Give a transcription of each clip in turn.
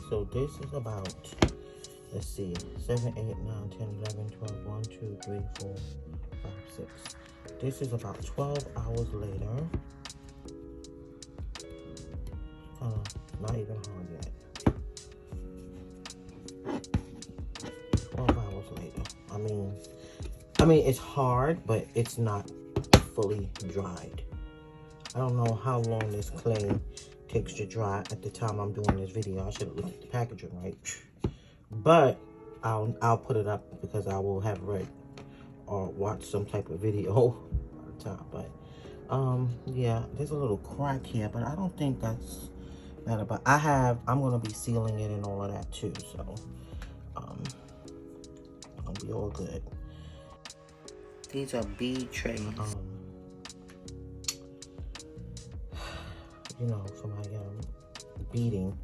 so this is about, let's see, 7, 8, 9, 10, 11, 12, 1, 2, 3, 4, 5, 6. This is about 12 hours later. Not even hard yet. 12 hours later. I mean, it's hard, but it's not fully dried. I don't know how long this clay takes to dry at the time I'm doing this video. I should have looked at the packaging, right? But I'll put it up because I will have read or watched some type of video at the time. But yeah, there's a little crack here, but I don't think that's matter. But I'm gonna be sealing it and all of that too, so it'll be all good. These are bead trays. You know, for my beading,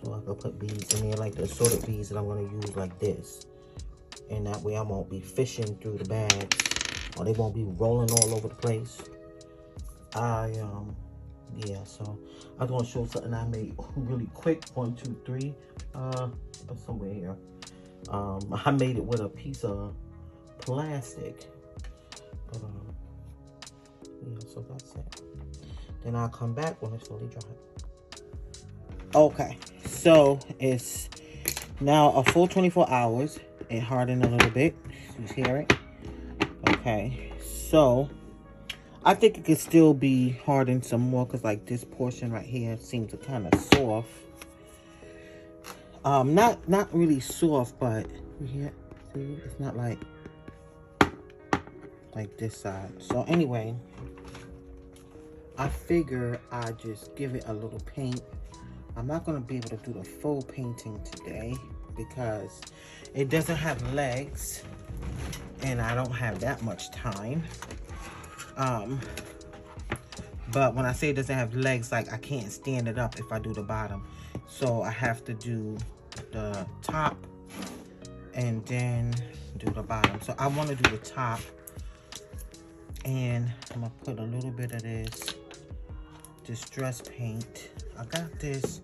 so I can put beads in there, like the assorted beads that I'm going to use like this, and that way I won't be fishing through the bags, or they won't be rolling all over the place. Yeah, so I'm going to show something I made really quick. 1, 2, 3, somewhere here. I made it with a piece of plastic, but yeah, so that's it. Then I'll come back when it's fully dry. Okay, so it's now a full 24 hours. It hardened a little bit. You hear it? Okay, so I think it could still be hardened some more, because like this portion right here seems kind of soft. Not really soft, but yeah, see, it's not like this side. So anyway, I figure I just give it a little paint. I'm not going to be able to do the full painting today because it doesn't have legs and I don't have that much time. But when I say it doesn't have legs, like I can't stand it up if I do the bottom. So I have to do the top and then do the bottom. So I want to do the top, and I'm going to put a little bit of this distress paint. I got this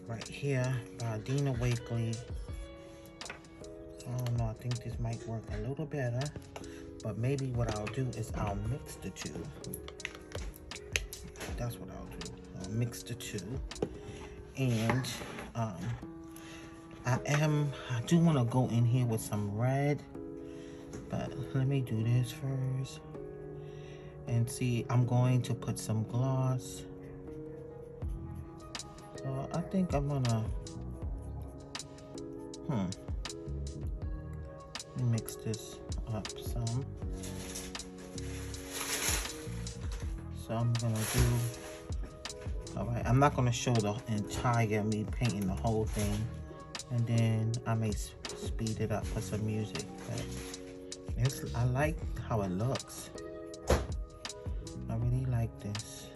right here by Dina Wakely. I don't know, I think this might work a little better, but maybe what I'll do is I'll mix the two. That's what I'll do. I'll mix the two. And I do want to go in here with some red, but let me do this first. And see, I'm going to put some gloss. So I think I'm gonna, let me mix this up some. So I'm gonna do, all right, I'm not gonna show the entire me painting the whole thing. And then I may speed it up for some music. But I like how it looks. I really like this.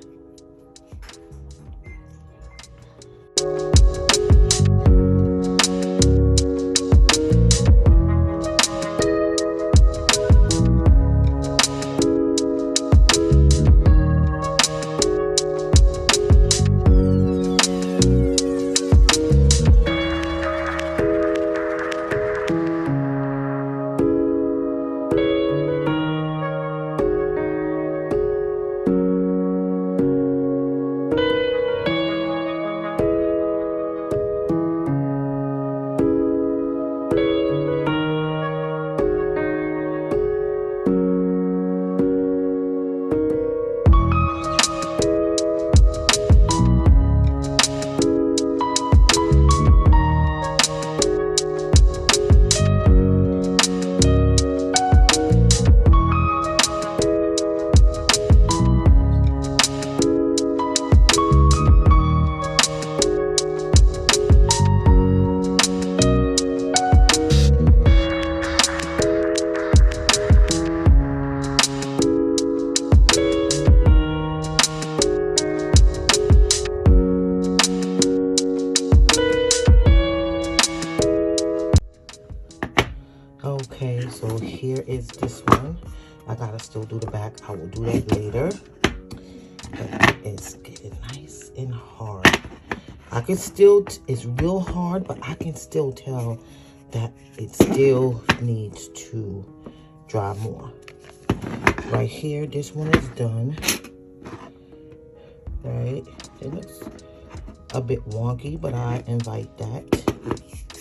Okay, so here is this one. I gotta still do the back. I will do that later. But it's getting nice and hard. I can still, it's real hard, but I can still tell that it still needs to dry more. Right here, this one is done. Right, it looks a bit wonky, but I invite that.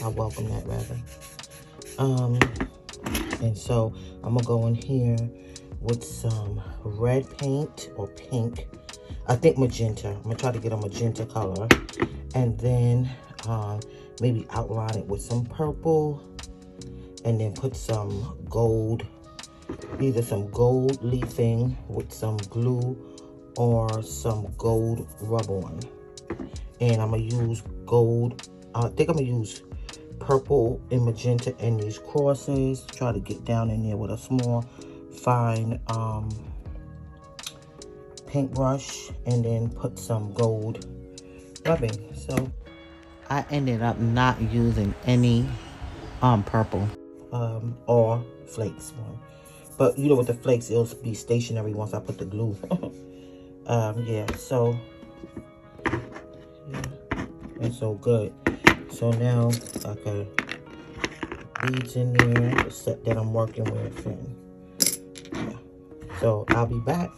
I welcome that rather. And so I'm gonna go in here with some red paint or pink. I think magenta. I'm gonna try to get a magenta color, and then maybe outline it with some purple, and then put some gold, either some gold leafing with some glue or some gold rub-on. And I'm gonna use gold. I think I'm gonna use purple and magenta in these crosses. Try to get down in there with a small, fine paintbrush, and then put some gold rubbing. So I ended up not using any purple or flakes one. But you know, with the flakes, it'll be stationary once I put the glue. Yeah, so yeah, it's so good. So now I got beads in there, the set that I'm working with, and yeah. So I'll be back.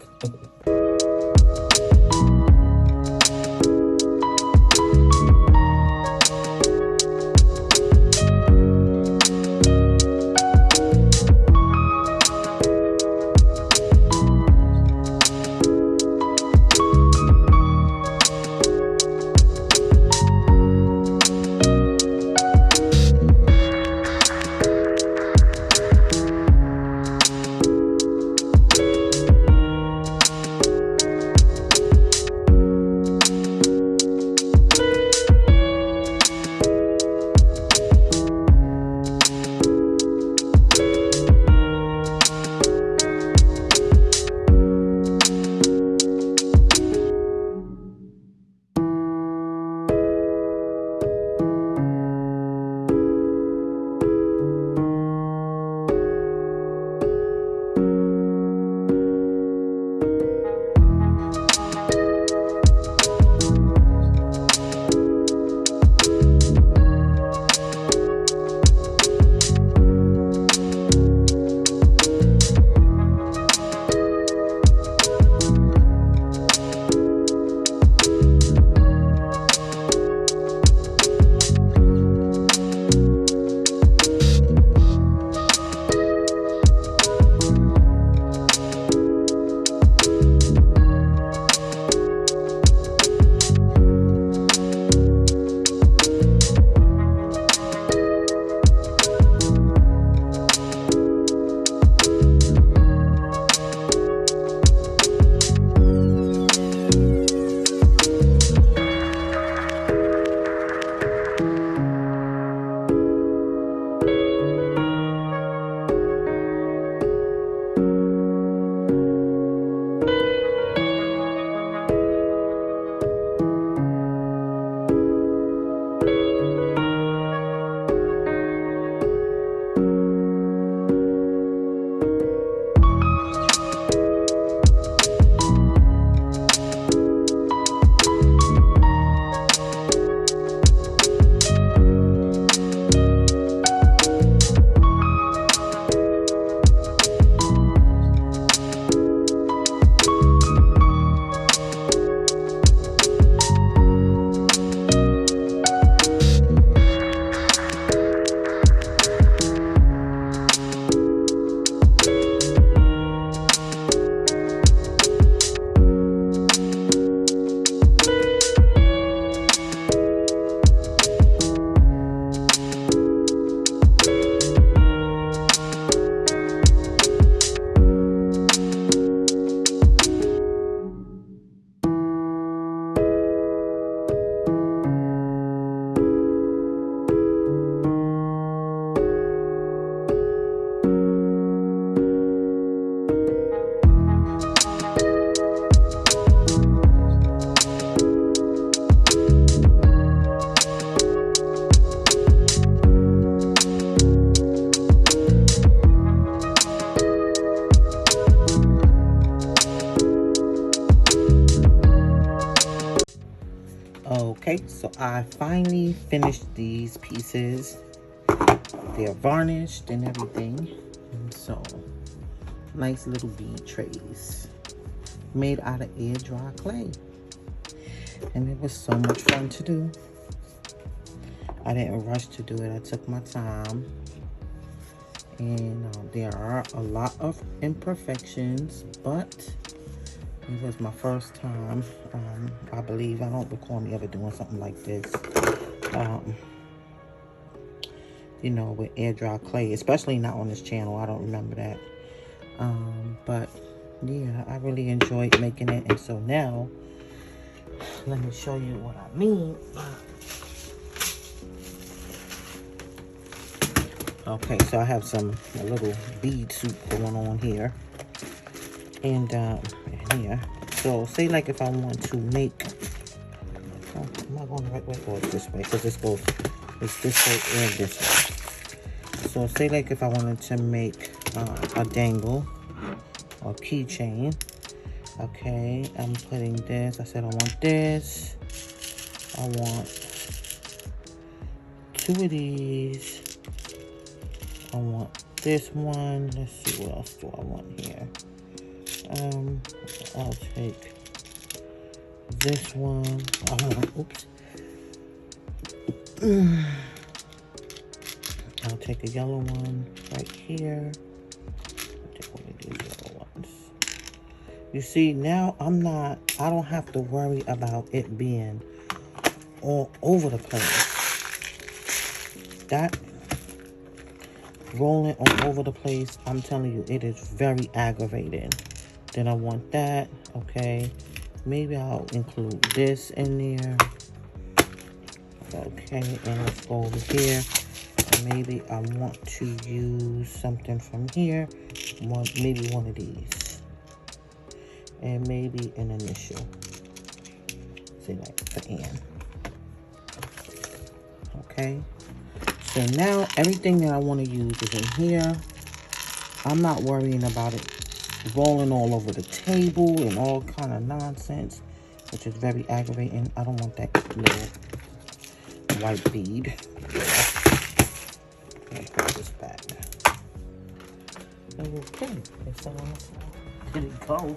Okay, so I finally finished these pieces. They're varnished and everything. And so, nice little bead trays made out of air dry clay. And it was so much fun to do. I didn't rush to do it. I took my time. And there are a lot of imperfections, but it was my first time. I believe, I don't recall me ever doing something like this. You know, with air dry clay, especially not on this channel. I don't remember that. But yeah, I really enjoyed making it. And so now, let me show you what I mean. Okay, so I have a little bead soup going on here. And here. So say like if I want to make, am I going the right way or this way? Because it's this way and this way. So say like if I wanted to make a dangle or keychain. Okay, I'm putting this. I said I want this. I want 2 of these. I want this one. Let's see, what else do I want here? I'll take this one. Oops. I'll take a yellow one right here. I'll take one of these yellow ones. You see, now I don't have to worry about it being all over the place. That rolling all over the place, I'm telling you, it is very aggravating. Then I want that. Okay, maybe I'll include this in there. Okay, and let's go over here. Maybe I want to use something from here. Maybe one of these, and maybe an initial. See, like for Ann. Okay. So now everything that I want to use is in here. I'm not worrying about it rolling all over the table and all kind of nonsense, which is very aggravating. I don't want that little white bead. Let me put this back. Okay, it's on the floor. Did it go?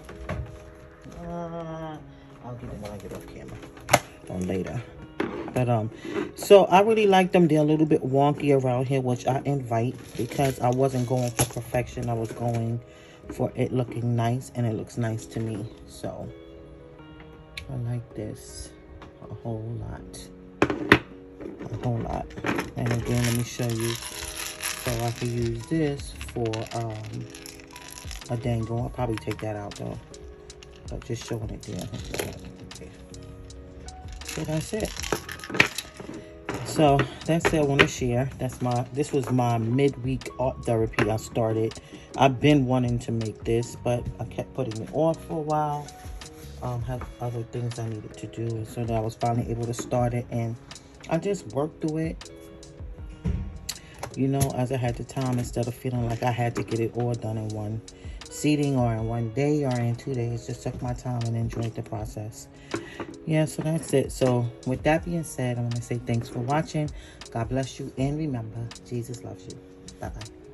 I'll get it when I get off camera or later. But so I really like them. They're a little bit wonky around here, which I invite, because I wasn't going for perfection. I was going for it looking nice, and it looks nice to me. So I like this a whole lot. And again, let me show you. So I can use this for a dangle. I'll probably take that out though, but just showing it there. Okay. So that's it. So that's it. I want to share. This was my midweek art therapy. I started. I've been wanting to make this, but I kept putting it off for a while. Had other things I needed to do, and so now I was finally able to start it, and I just worked through it, you know, as I had the time, instead of feeling like I had to get it all done in one sitting or in one day or in 2 days. Just took my time and enjoyed the process. Yeah, so that's it. So with that being said, I want to say thanks for watching. God bless you, and remember, Jesus loves you. Bye-bye.